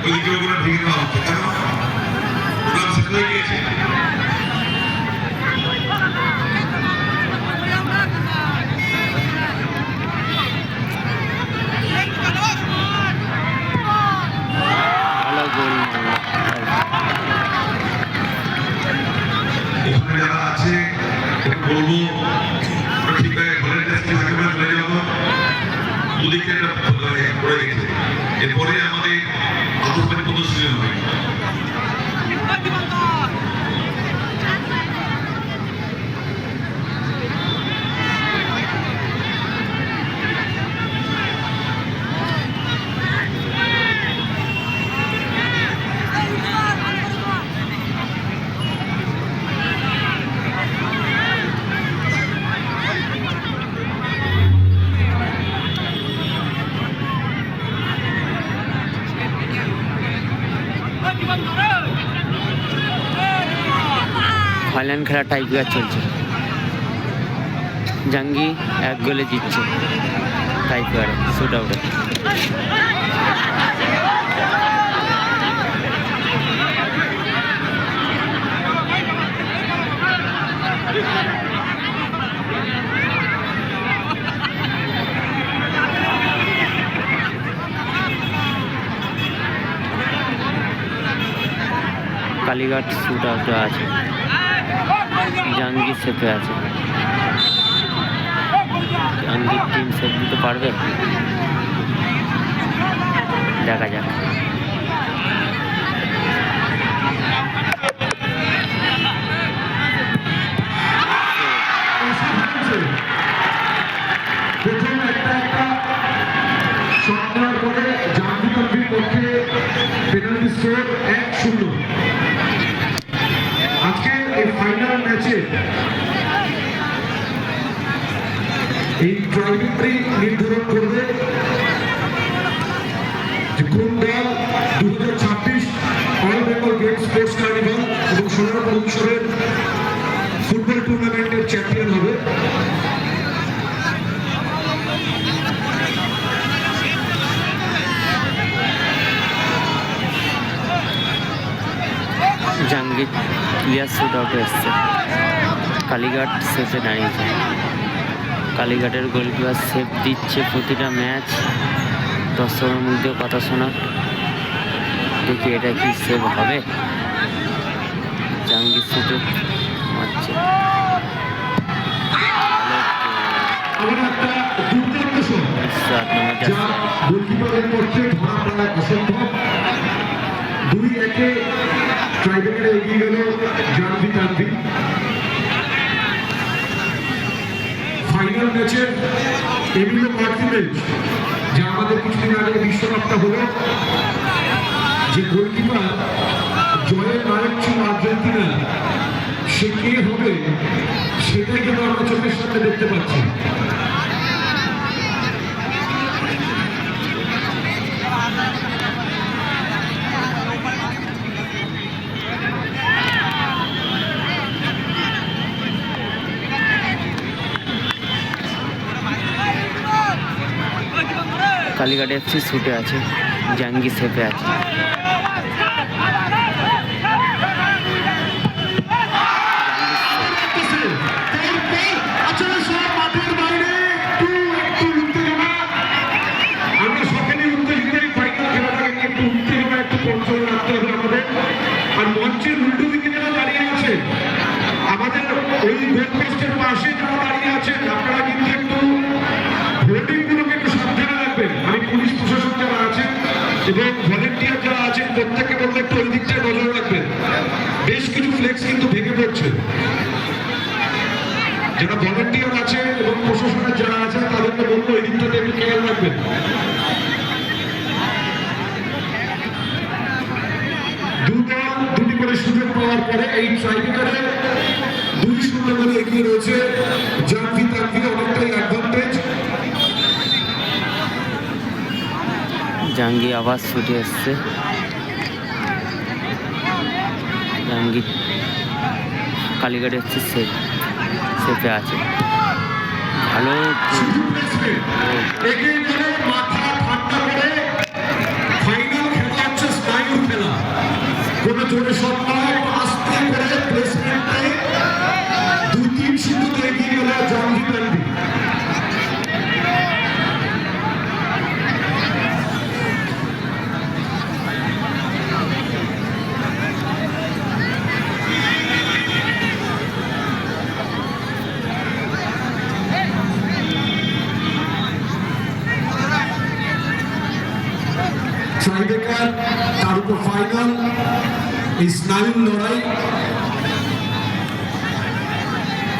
ওই দিকে ওগুলো ভেঙে দেওয়া হচ্ছে, কেন প্রোগ্রাম শেষ হয়ে গিয়েছে। এখানে যারা আছে বলবো ঠিকভাবে চলে যাবো, দুদিকে পড়ে গেছে। এরপরে আমাদের আতঙ্কের প্রদর্শনী হবে। ফাইনাল খেলা টাইব্রেকার চলছে, জাঙ্গি 1 গোলে জিতছে টাইব্রেকারে শুট আউটে। কালীঘাট শুট আউটে আছে, জাঙ্গি সেফে আছে। জাঙ্গির টিম সেফ দিতে পারবে, দেখা যাক। আজকের এই ফাইনাল ম্যাচে এই ট্রফিটি নির্ধারণ করবে যে কোন দল 2026 all Bengal games sports carnival এবং সোনার মহোৎসবের ফুটবল টুর্নামেন্টের চ্যাম্পিয়ন হবে। জাঙ্গি প্লেয়ার শুট আউটে এসছে, কালীঘাট সেফে দাঁড়িয়েছে। কালীঘাটের গোলকিপার সেফ দিচ্ছে প্রতিটা ম্যাচ, দর্শকের মধ্যেও কথা শোনা। দেখি এটা কি সেভ হবে। জাঙ্গি শুটে মারছে, এগিয়ে গেল জানভি তানভি। ফাইনাল ম্যাচের এমিলো মার্টিনেজ, যা আমাদের কিছুদিন আগে বিশ্বকাপটা হলো, যে গোলকিপার জয়ের নায়ক ছিল আর্জেন্টিনা, সে কে হবে সেটাই কিন্তু আমরা চোখের সামনে দেখতে পাচ্ছি। কালীঘাট এফসি শুটে আছে, জাঙ্গি সেফে আছে। আর মঞ্চের উল্টো দিকে যারা দাঁড়িয়ে আছে, আমাদের ওই গোলপোস্টের পাশে যারা দাঁড়িয়ে আছেন, আপনারা কিন্তু একটু ভোটিং গুলোকে একটু সাবধানে রাখবেন। আমি পুলিশ প্রশাসন যারা আছেন এবং ভলেন্টিয়ার যারা আছেন, প্রত্যেককে বলতে একটু ওই দিকটায় নজর রাখবেন। বেশ কিছু ফ্লেক্স কিন্তু ভেঙে পড়ছে। যারা ভলেন্টিয়ার আছেন এবং প্রশাসনের যারা আছেন, তাদেরকে বলবো ওই দিকটাতে একটু খেয়াল রাখবেন। দুটি করে সুযোগ পাওয়ার পরে এই ট্রাইব্রেকারে 2-0 করে এগিয়ে রয়েছে জানভি তানভি, অনেকটাই অ্যাডভান্টেজ। জাঙ্গি আবার ছুটে এসছে, জাঙ্গি কালীঘাট এসছে সেফে আছে। ভালো মাথা ঠান্ডা করে ফাইনাল খেলা হচ্ছে। ট্রাইবেকার, তার উপর ফাইনাল, এই স্নায়ুর লড়াই।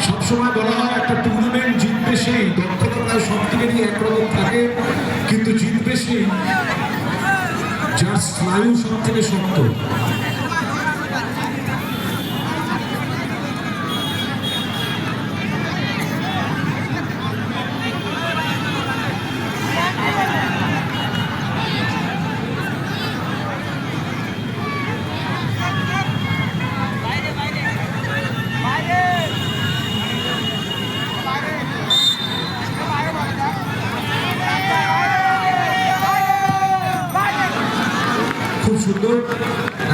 সবসময় বলা হয় একটা টুর্নামেন্ট জিতবে সেই, দক্ষতা প্রায় সব থেকে নিয়ে একরকম থাকে, কিন্তু জিতবে সেই যার স্নায়ু সব থেকে শক্ত। খুব সুন্দর।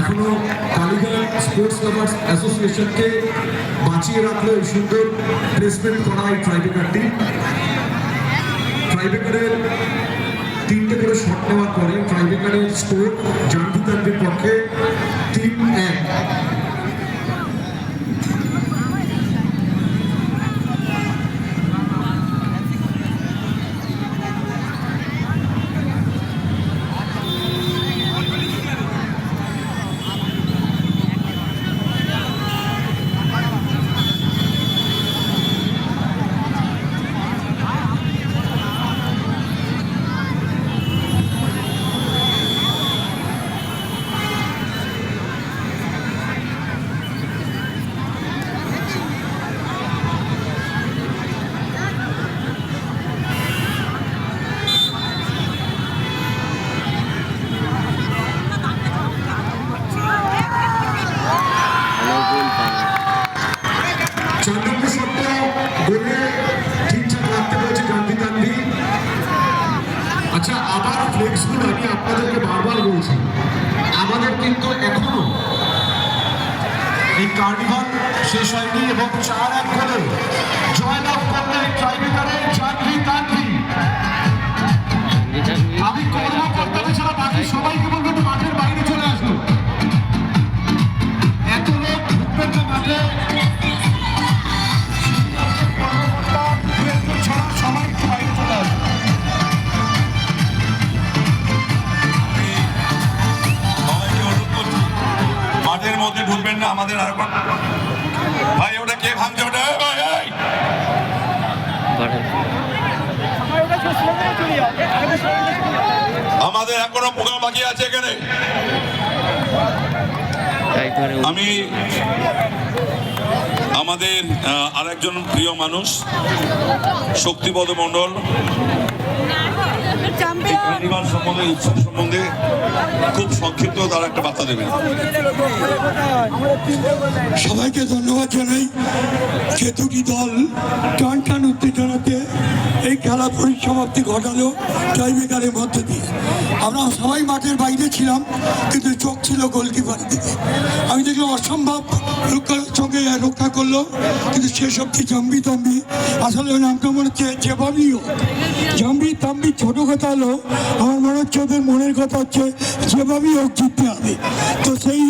এখনো কালীঘাট স্পোর্টস লাভার্স অ্যাসোসিয়েশনকে বাঁচিয়ে রাখলো এই সুন্দর প্লেসমেন্ট করা এই ট্রাইবেকারটি। ট্রাইবেকারের 3টে করে শট নেওয়ার পরে ট্রাইবেকারের স্কোর জানভি তানভির পক্ষে 3-1। ভালো গোল পাবে। 4 নম্বর শটটা গোলে ঠিকঠাক রাখতে পেরেছে জানভি তানভি। আচ্ছা, আবার ফ্লেক্সগুলো আমি আপনাদেরকে বারবার বলছি, আমাদের কিন্তু এখনো এই কার্নিভাল শেষ হয়নি এবং 4-1 গোলে জয়লাভ করলেন ট্রাইবেকারের জানভি তানভি। আমি কর্মকর্তাদের ছাড়া বাকি সবাইকে বলবো একটু মাঠের বাইরে চলে আসবো। এত লোক ঢুকবেন না মাঠে, ছাড়া সবাই একটু বাইরে চলে আসবে। সবাইকে অনুরোধ করছি, মাঠের মধ্যে ঢুকবেন না। আমাদের আর ভাই ওটা কে ভাঙছে ওটা? এই ভাই, এই! আমাদের এখনো প্রোগ্রাম বাকি আছে এখানে। আমি আমাদের আরেকজন প্রিয় মানুষ শক্তিপদ মণ্ডল এই কার্নিভাল সম্বন্ধে, উৎসব সম্বন্ধে খুব সংক্ষিপ্ত তার একটা বার্তা দেবেন। সবাইকে ধন্যবাদ জানাই যে দুটি দল টান টান উত্তেজনাতে এই খেলা পরিসমাপ্তি ঘটালো টাইব্রেকারের মধ্যে দিয়ে। আমরা সবাই মাঠের বাইরে ছিলাম, কিন্তু চোখ ছিল গোলকিপারের দিকে। আমি দেখলাম অসম্ভব রক্ষার সঙ্গে রক্ষা করলো, কিন্তু শেষ অব্দি জাম্বি তাম্বি, আসলে নামটা মনে হচ্ছে যেভাবেই হোক জাম্বি তাম্বি, ছোটো কথা হলো আমার মনে হচ্ছে ওদের মনের কথা হচ্ছে যেভাবেই হোক জিততে হবে। তো সেই